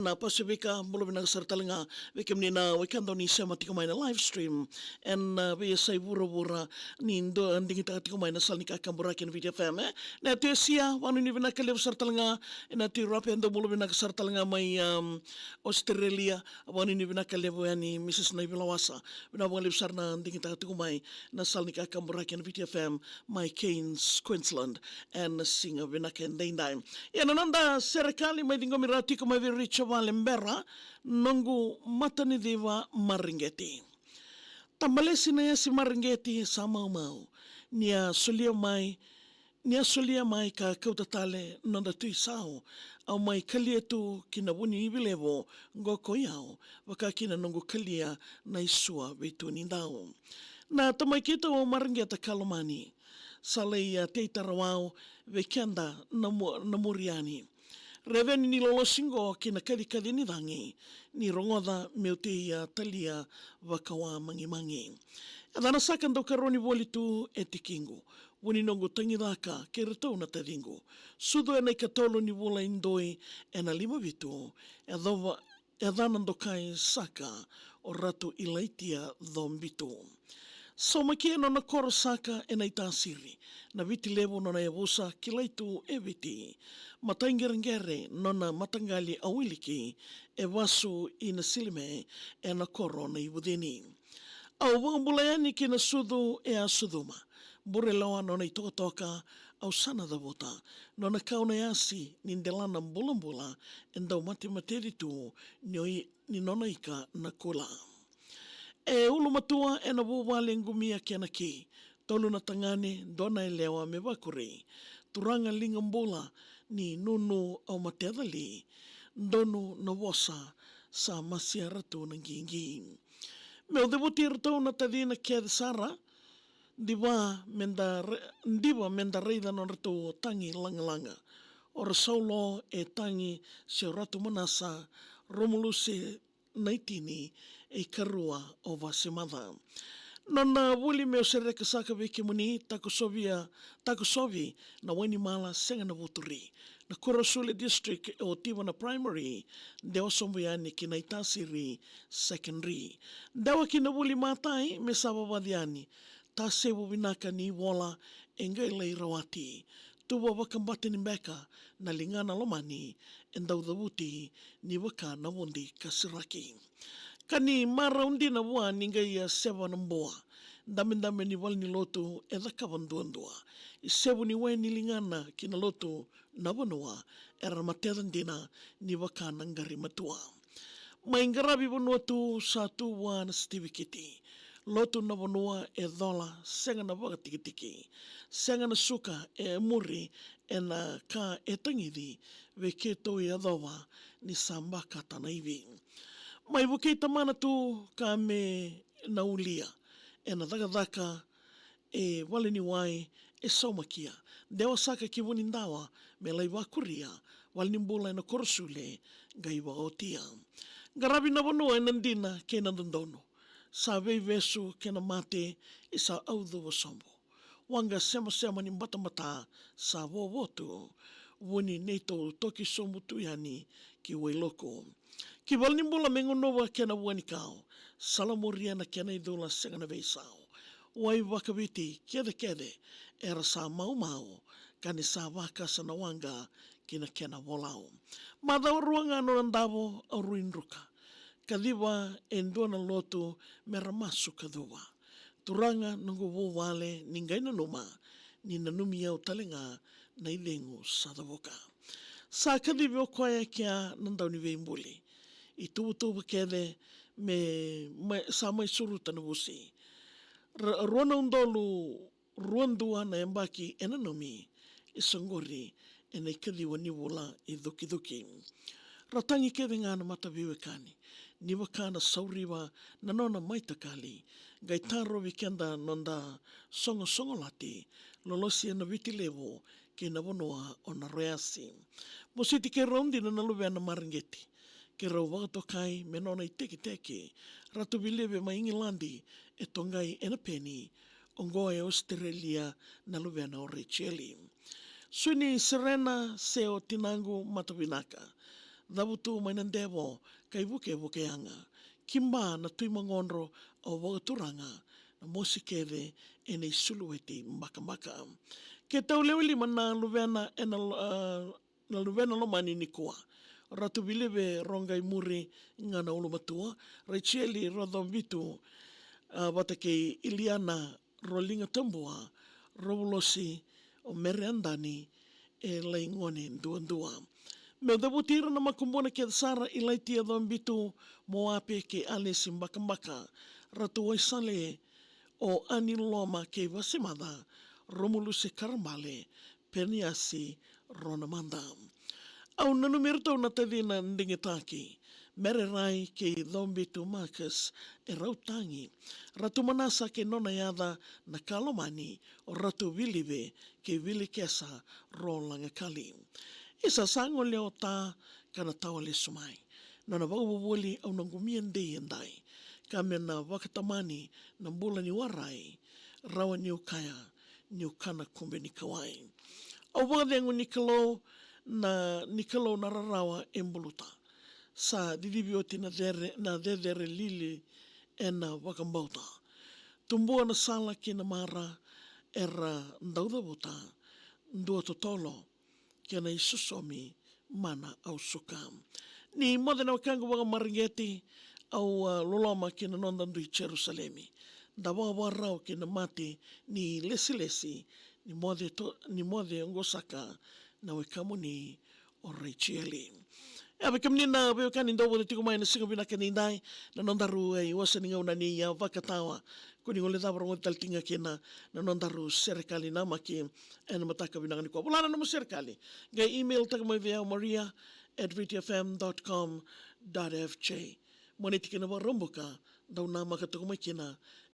Na pasifika mula binang sartalinga wikim ni na wikando ni sa matikumay na live stream and we say wura ni ndo anding ita tikumay na sal ni kakamburakin video fam na tu siya wanu ni binakaliw sartalinga na tu rapi ando mula binang sartalinga may Australia wanu ni binakaliw ni Mrs. Naibilawasa binawaliw sar na anding ita tikumay na sal ni kakamburakin video fam may Keynes Queensland and singa binaken daindain yan ananda serikali may dingo mirati kumay richo Lembera nongu matani diva Maringeti. Tambalesi na ya si Maringeti sa mau niya sulia mai ka kautatale nonda tui sao au mai kalia tu kina wuni ibilevo ngoko yao waka kina nongu kalia na isua vitu nindao. Na tamai kita o Maringeta kalomani salai teitarawao vekenda namuriani. Reveni ni lolosingo kina kali ni dangi ni rongoda meuteia talia wakawa mangi. Adana sakan do karoni volitu etikingu. Wuni nongo tangidaka keretau na tadingu. Sudo enai katolo ni vola indoi ena lima vitu. Adana ndokai saka o ratu ilaitia dhombitu. So makia no na koro saka e nei tāsiri. Na viti levo no na evusa ki leitu e viti. Mataingerengere no na matangali awiliki e wasu i na silime e na koro na iwudini. Au wangambulayani ki na sudu e a suduma. Bure lawa no na itoka au sana da vota. No na kauna yasi nindelana mbula endau mati tu ni nona ika na kula. E ulu matua e na wawale ngumia kena ki. Tolu na tangane dona e lewa me wakure. Turanga linga mbola ni nunu au matedali. Ndonu na wasa sa masia ratu na ngingi. Meo debuti ratu na tadina kia sara. Ndiwa menda reida no ratu tangi langa. Ora saulo e tangi se ratu manasa Romuluse naitini e karua o vasemada. Nona wuli meo sereka saka wiki muni takusovi na wani mala senga na vuturi. Na Kurosule District o Tivana Primary dewa somboyani ki naitasiri secondary. Dewa ki na wuli matai me sababadiani. Ta sebu binaka ni wola engai rawati. Tuwa wakambate ni mbeka na lingana lomani endau davuti ni waka na wundi kasiraki. Kani mara undi na wua ningai ya sewa na mboa. Dame ni wali ni lotu edha kawanduandua. Sebu ni wai ni lingana kina lotu na wanua era matedan dina ni waka nangari matua. Maingarabi wanua tu sa tu wana stivikiti. Lotu na wanua e dola senga na waka tikitiki. Senga na suka e muri e na ka e tangidi ve ke to i adowa ni samba kata na iwi. Mai wukei tamana tu ka me na ulia e na dagadaka e wale ni wai e saumakia. Dewa saka ki wunindawa me lai wakuria wale ni mbula e na korosule gai wa otia. Garabi na wanua e nandina ke na ndandono. Sa vesu ke na mate i sa audhu wa sombo. Wanga sema ni mata sa wowotu wuni neito toki somutu yani ki wailoko. Ki walni mbula mengonowa ke na wani kao. Salamoria na ke na idula senga na veisao. Wai wakawiti kede era sa mau kani sa waka sa na wanga kina ke na wolao. Madao ruanga no andavo au ruinruka. Kadiwa endua na lotu meramasu kadua. Turanga nungu wale ningai na numa ni nanumi au talenga na ilengu sadawoka. Sa kadiwa kwaya kia nandau ni veimbuli. I tubu kede sa mai suruta na wusi. Ruana undolu ruandua na embaki enanumi isangori ena ikadiwa ni wula i duki. Ratangi kede ngana mataviwe kani. Ni wakana sauriwa na nona maitakali. Gai taro wikenda nonda songo lati. Lolosi na viti levo ke na wanoa o na reasi. Mositi ke raundi na naluwe na Maringeti. Ke rau wakatokai me nona i teki. Ratu vilewe ma Ingilandi e tongai ena peni. Ongoa e Australia na luwe na o Racheli. Suni Serena Seo Tinangu Matawinaka. davutu mai nandevo kai vuke anga. Kimba na tui mangonro o wagaturanga na mosikeve e nei sulueti mbaka. Ke tau lewili mana luvena e na luvena lo mani ni kua. Ratu bilive rongai muri ngana ulu matua. Raichieli rodom vitu wata kei Iliana rolinga tambua. Rovolosi o mereandani e laingone ndua. Meu dabutira na makumbona ke sara ilaitia dhom vitu mo ape ke alesi mbaka. Ratu waisale o aniloma ke vasimada. Romulu se karmale peniasi ronamanda. Au nanumero tau na tadina ndingetaki. Mere rai ke dhombitu Marcus e rautangi. Ratu manasa ke nona yada na kalomani o ratu vilive ke vili kesa ro langakali. Isa sango leo ta kana tawa le sumai. Nona wawawoli au nangumian endai. Kame na wakatamani na mbula ni warai. Rawa ni ukaya ni ukana kumbe ni kawai. Au wadengu nikalo na rarawa embuluta. Sa didibioti na dedere lili e na wakambauta. Tumbua na sala ki na mara era ndaudabuta. Ndua totolo kia na isusomi mana au sukam. Ni mode na wakanga waka maringeti au loloma ki na nondandu i Jerusalemi. Da wawarau ki na mati ni lesi ni mode ngosaka na wekamu ni o Raichieli. Ea kamni na veo kani ndobo de tiko mai na singa vina kani ndai na nondaru e wasa ninga una ni ya wakatawa kuni ngole da brongo taltinga kena na nondaru serikali na maki ena mataka vina kani kwa bulana na mo serikali ga email taka mai vea maria@vtfm.com.fj mone tikina wa romboka dau na makatoko mai kena